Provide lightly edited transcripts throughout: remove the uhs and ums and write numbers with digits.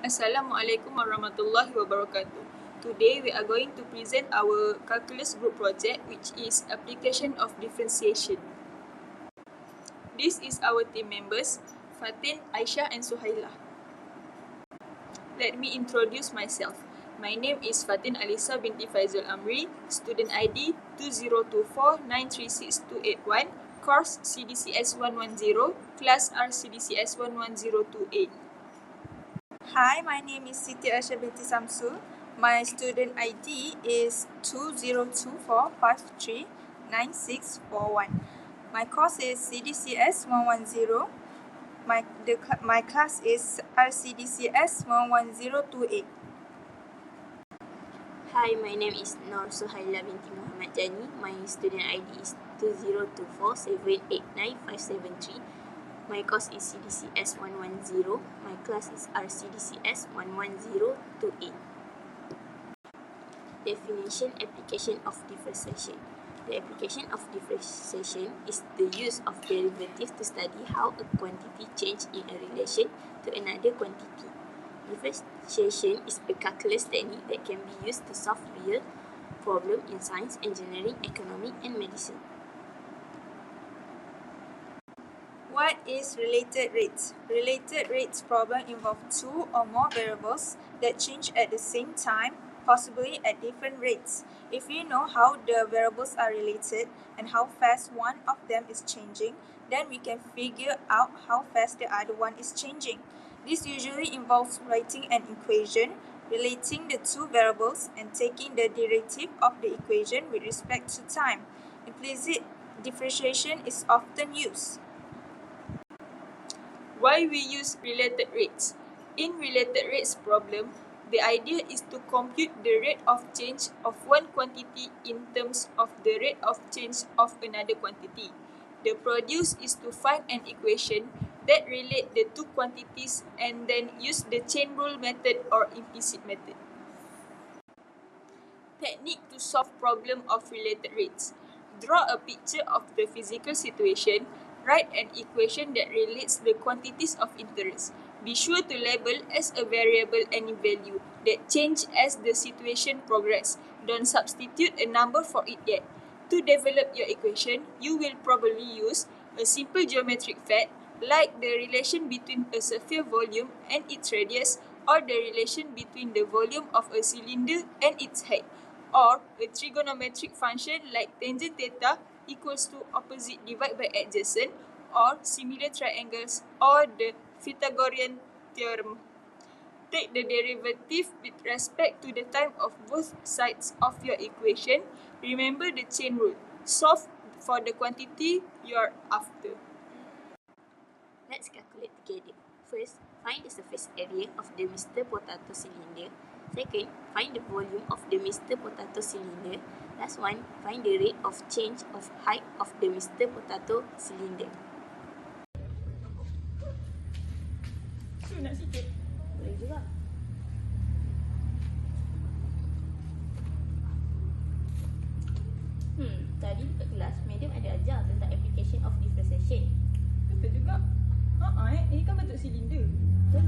Assalamualaikum warahmatullahi wabarakatuh. Today we are going to present our calculus group project, which is application of differentiation. This is our team members, Fatin, Aisyah and Suhaila. Let me introduce myself. My name is Fatin Alisa binti Faizul Amri, student ID 2024936281, course CDCS 110, class R CDCS 11028. Hi, my name is Siti Asha binti Samsul. My student ID is 2024539641. My course is CDCS 110. My class is RCDCS 11028. Hi, my name is Nur Suhaila binti Muhammad Jani. My student ID is 2024789573. My course is CDCS 110. My class is RCDCS 11028. Definition, application of differentiation. The application of differentiation is the use of derivatives to study how a quantity changes in a relation to another quantity. Differentiation is a calculus technique that can be used to solve real problems in science, engineering, economics, and medicine. What is related rates? Related rates problem involve two or more variables that change at the same time, possibly at different rates. If we know how the variables are related and how fast one of them is changing, then we can figure out how fast the other one is changing. This usually involves writing an equation, relating the two variables, and taking the derivative of the equation with respect to time. Implicit differentiation is often used. Why we use related rates? In related rates problem, the idea is to compute the rate of change of one quantity in terms of the rate of change of another quantity. The produce is to find an equation that relate the two quantities and then use the chain rule method or implicit method. Technique to solve problem of related rates. Draw a picture of the physical situation. Write an equation that relates the quantities of interest. Be sure to label as a variable any value that change as the situation progresses. Don't substitute a number for it yet. To develop your equation, you will probably use a simple geometric fact like the relation between a sphere volume and its radius, or the relation between the volume of a cylinder and its height, or a trigonometric function like tangent theta equals to opposite divided by adjacent, or similar triangles, or the Pythagorean theorem. Take the derivative with respect to the time of both sides of your equation. Remember the chain rule. Solve for the quantity you are after. Let's calculate together. First, find the surface area of the Mr. Potato cylinder. Second, find the volume of the Mr. Potato cylinder. Last one, find the rate of change of height of the Mr. Potato cylinder. Nak sikit? Boleh juga. Tadi dekat kelas, madam ada ajar tentang application of differentiation. Betul juga. Ini kan bentuk silinder. Betul?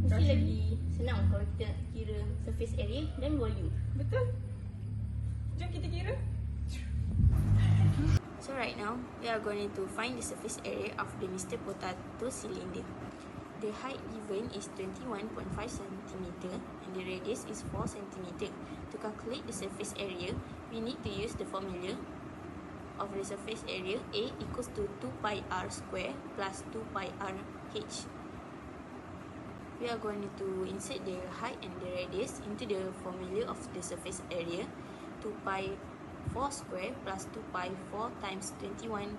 Mesti Rasa- lagi senang kalau kita nak kira surface area dan volume. Betul? Jom kita kira. So right now, we are going to find the surface area of the Mr. Potato cylinder. The height given is 21.5 cm and the radius is 4 cm. To calculate the surface area, we need to use the formula of the surface area. A equals to 2 pi r square plus 2 pi r h. We are going to insert the height and the radius into the formula of the surface area. 2 pi 4 square plus 2 pi 4 times 21.5.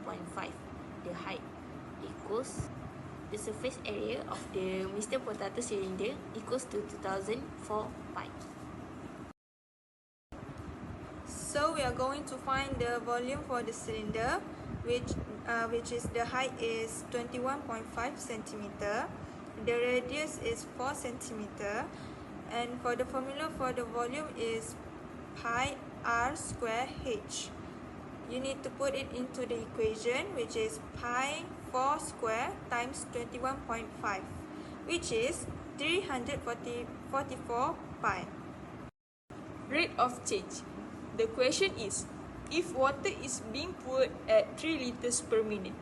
The height equals the surface area of the Mr. Potato cylinder equals to 2004 pi. So we are going to find the volume for the cylinder, which is the height is 21.5 centimeter, the radius is 4 centimeter, and for the formula for the volume is pi r square h. You need to put it into the equation, which is pi 4 square times 21.5, which is 344 pi. Rate of change. The question is, if water is being poured at 3 liters per minute.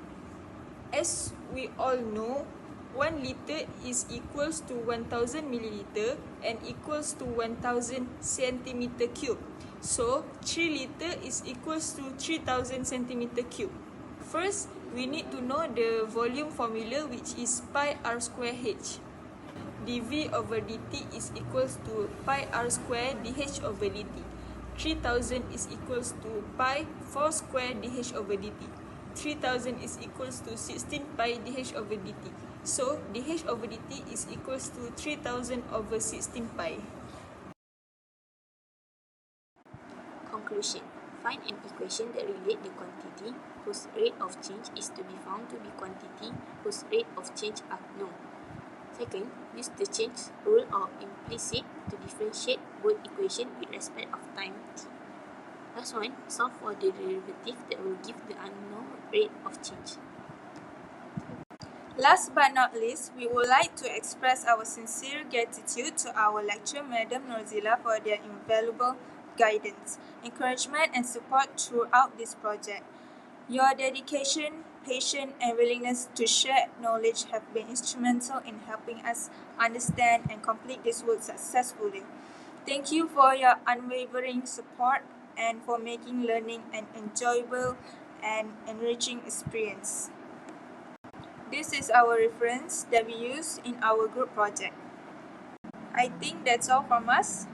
As we all know, 1 liter is equals to 1000 milliliter and equals to 1000 centimeter cube. So 3 liter is equals to 3000 centimeter cube. First, we need to know the volume formula, which is pi r square h. dv over dt is equals to pi r square dh over dt. 3000 is equals to pi 4 square dh over dt. 3000 is equals to 16 pi dh over dt. So dh over dt is equals to 3000 over 16 pi. Conclusion. Find an equation that relate the quantity whose rate of change is to be found to be quantity whose rate of change are known. Second, use the change rule or implicit to differentiate both equations with respect of time t. Last one, solve for the derivative that will give the unknown rate of change. Last but not least, we would like to express our sincere gratitude to our lecturer, Madam Norzila, for their invaluable guidance, encouragement, and support throughout this project. Your dedication, patience, and willingness to share knowledge have been instrumental in helping us understand and complete this work successfully. Thank you for your unwavering support and for making learning an enjoyable and enriching experience. This is our reference that we use in our group project. I think that's all from us.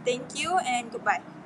Thank you and goodbye.